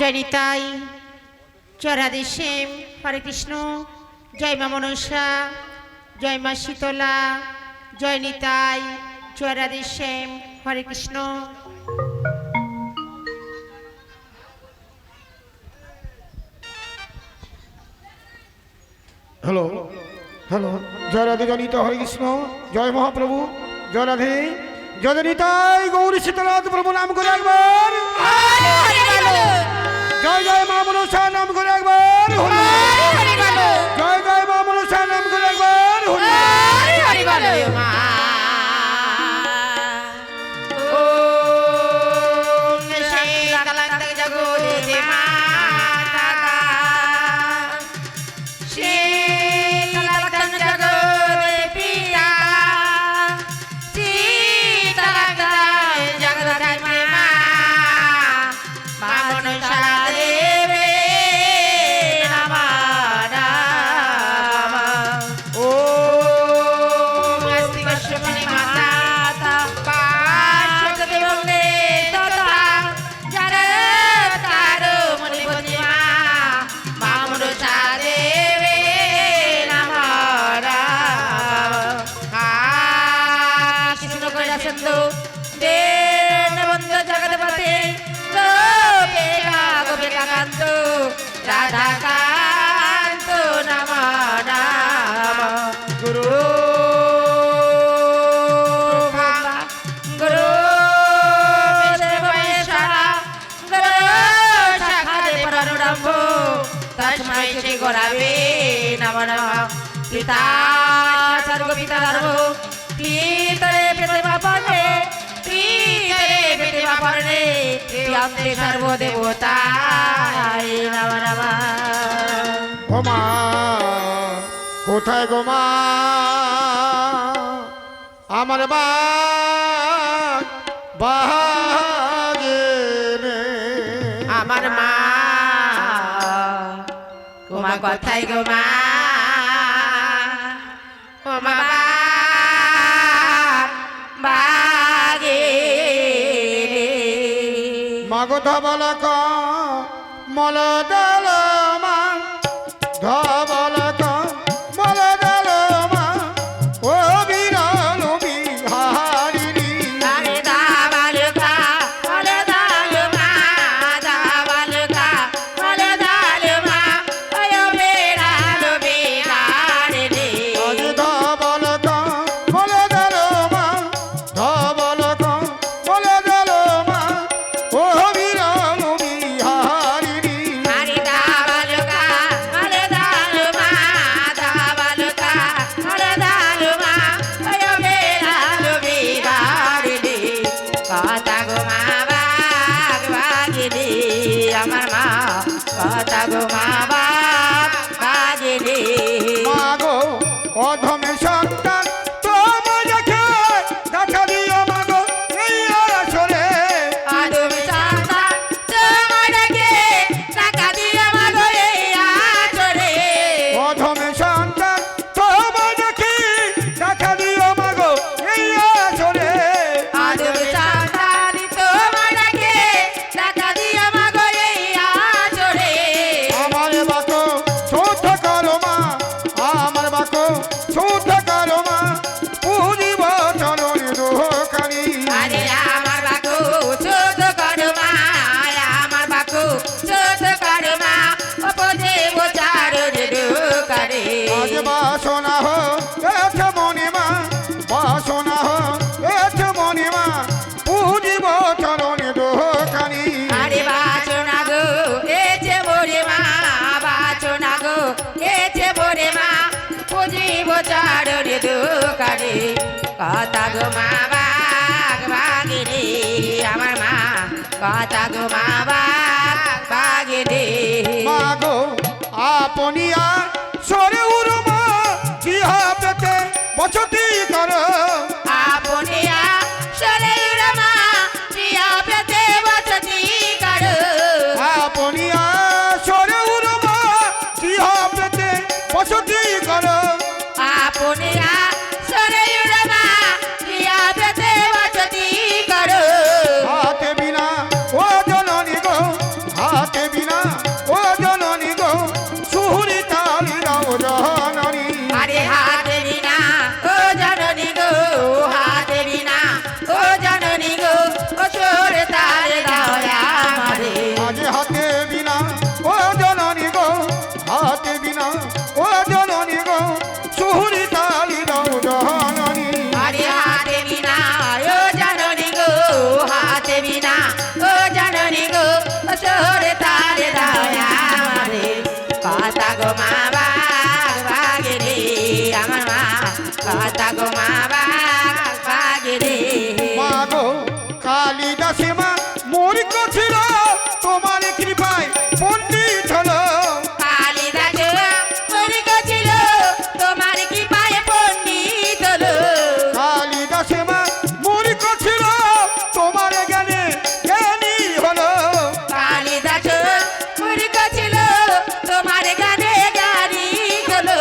জয় নিতাই, জয় রাধে শ্যাম, হরে কৃষ্ণ, জয় মা মনসা, জয় মা শীতলা, জয় নিতাই, জয় রাধে শ্যাম, হরে Krishna. Hello hello, জয় রাধে জনিতা, হরে কৃষ্ণ, জয় মহাপ্রভু, জয় রাধে জয় নিতাই, গৌরী শীতলাথ প্রভু নাম করে একবার, জয় জয় মা মনসা নাম করে একবার, জয় জয় মা মনসা নাম করে একবার, মা রাধাকান্ত নম নম গুরু গুরু দেবেশ্বরা গুরু সাক্ষাৎ পরব্রহ্ম তস্मै শ্রী গুরবে নমঃ নমঃ। পিতা সর্ব পিতা সর্ব পিতরে পিতে বাপরে পিতরে পিতে বাপরে পিয়ন্তে সর্বদেবতায় নমঃ নমঃ। ও মা কোথায় গো মা, আমার বাগেনে আমার মা তোমার কথাই গো মা, ও মা বাগে মাগো ধবলক মলদল মা, ধবলক মলদল মা, ও বিরল বিহারিণী, আরে দাবালকা বলে দাল মা, দাবালকা বলে দাল মা, ওয় বেড়াল বেড়ালে আজ ধবলক মলদল মা, ধবলক মলদল মা, ও বিরল বিহারিণী, আরে দাবালকা বলে দাল মা, দাবালকা বলে দাল মা, ওয় বেড়াল বেড়ালে কথা গো মা বাগ বাগিনি, আমার মা কথা গো মা বাগ বাগিনি। মাগো অধমে সন্তান তোমায় দেখে দেখা দিও মাগো এই আসরে, আদম সন্তান তোমাকে টাকা দিয়ে মাগো এই আচরে, অধমে সন্তান তোমায় দেখে দেখা দিও মাগো এই আসরে, আদম সন্তান তোমাকে টাকা দিয়ে মাগো এই আচরে। আমার বাকো শুদ্ধ করো মা, আমার বাকো শুদ্ধ করো মা, পুরিব চরণ দোকানি, আরে আমার বাকু ছোট করো মা, আমার বাকু ছোট করো মা, অপদে বোচারণ করে আজ বাসনা হো এঠ মণিমা, বাসনা হো এঠ মণিমা, পুরিব চরণ দোকানি, আরে বাচনা গো এছে বরে মা, বাচনা গো এছে বরে মা, পুজিব চারণ দোকানে কথা গো মা বাগ বাগিনি, আমার মা কথা গো মা বাগ বাগিনি। মাগো আপনিয়া সরে উরমা, জিহা পেতে বসতি করো, আপনিয়া শরীর মা প্রিয়া পেতে বসতি করো, আপনিয়া সরে উরমা, জিহা পেতে বসতি করো, আপনিয়া শরীর মা প্রিয়া পেতে বসতি করো। হাতে বিনা ও জননী গো, হাতে বিনা কথা গো মা বাঘ বাঘে রে মা গো কালিদাসে মা মোর ছিল তোমার কৃপায় পণ্ডিত হলো কালিদাস পরিগছিল তোমার কি পায়ে পণ্ডিত হলো কালিদাসে মা মোর ছিল তোমার জ্ঞানে জ্ঞানী হলো কালিদাস পরিগছিল তোমার গানে গানি হলো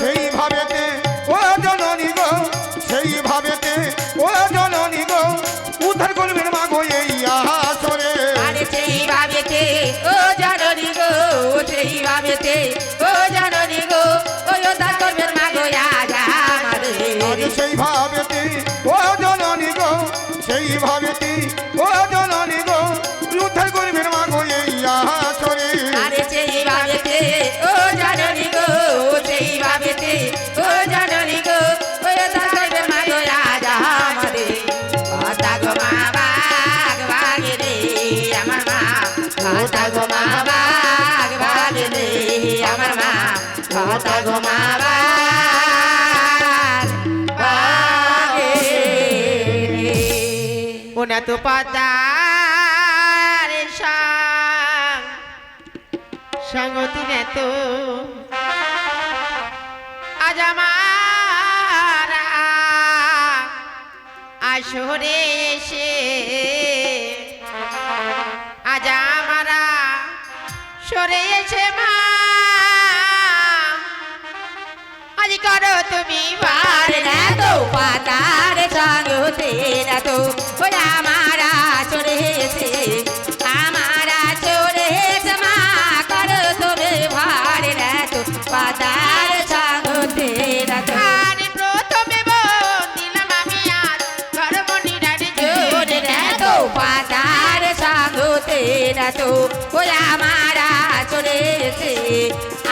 সেই ভাবেতে ও জননী গো সেই ভাবেতে ও জননী গো উদ্ধার করবেন মা গো এই আসরে আরে সেই ভাবেতে ও জননী গো সেই ভাবেতে ও জননী গো ও দাস করবেন মা গো আজ আরে সেই ভাবেতে ও জননী গো সেই ভাবেতে ও জননী গো উদ্ধার করবেন মা গো এই আসরে আরে সেই ভাবেতে ও জননী গো সেই ভাবেতে ও জননী গো ও দাস করবেন মা গো আজ আমাদের কথা গো মা বাঘ বাঘে রে আমার মা কথা গো মা বাঘ বাঘে রে আমার মা কথা গো মা বাঘ বাঘে রে ওনা তো পাতার সঙ্গতি নে তো আজ আমার আসরে এসে আজ আমারা সরে এসে মা আজ করো তুমি বার আর না তো পাতার সঙ্গতে না তো ওই আমারা চড়েছে আমারা চড়েছে মা করো তুমি ভার না তো পাতার সঙ্গতে না তো আর প্রথমে দিলাম আমি আর ধর্মনিরারে জোরে না তো পাতার সঙ্গতে না তো ওই আমারা চড়েছে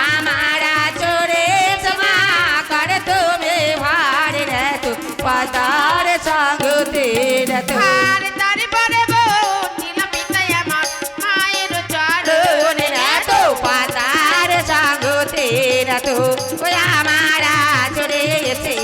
আমারা চড়েছে মা করে তুমি ভার না তো পাতার সঙ্গতে না তো আর তারপরে দিলাম পিতাই আমার মায়ের চরণ চরণে না তো পাতার সঙ্গতে না তো ওই আমারা চড়েছে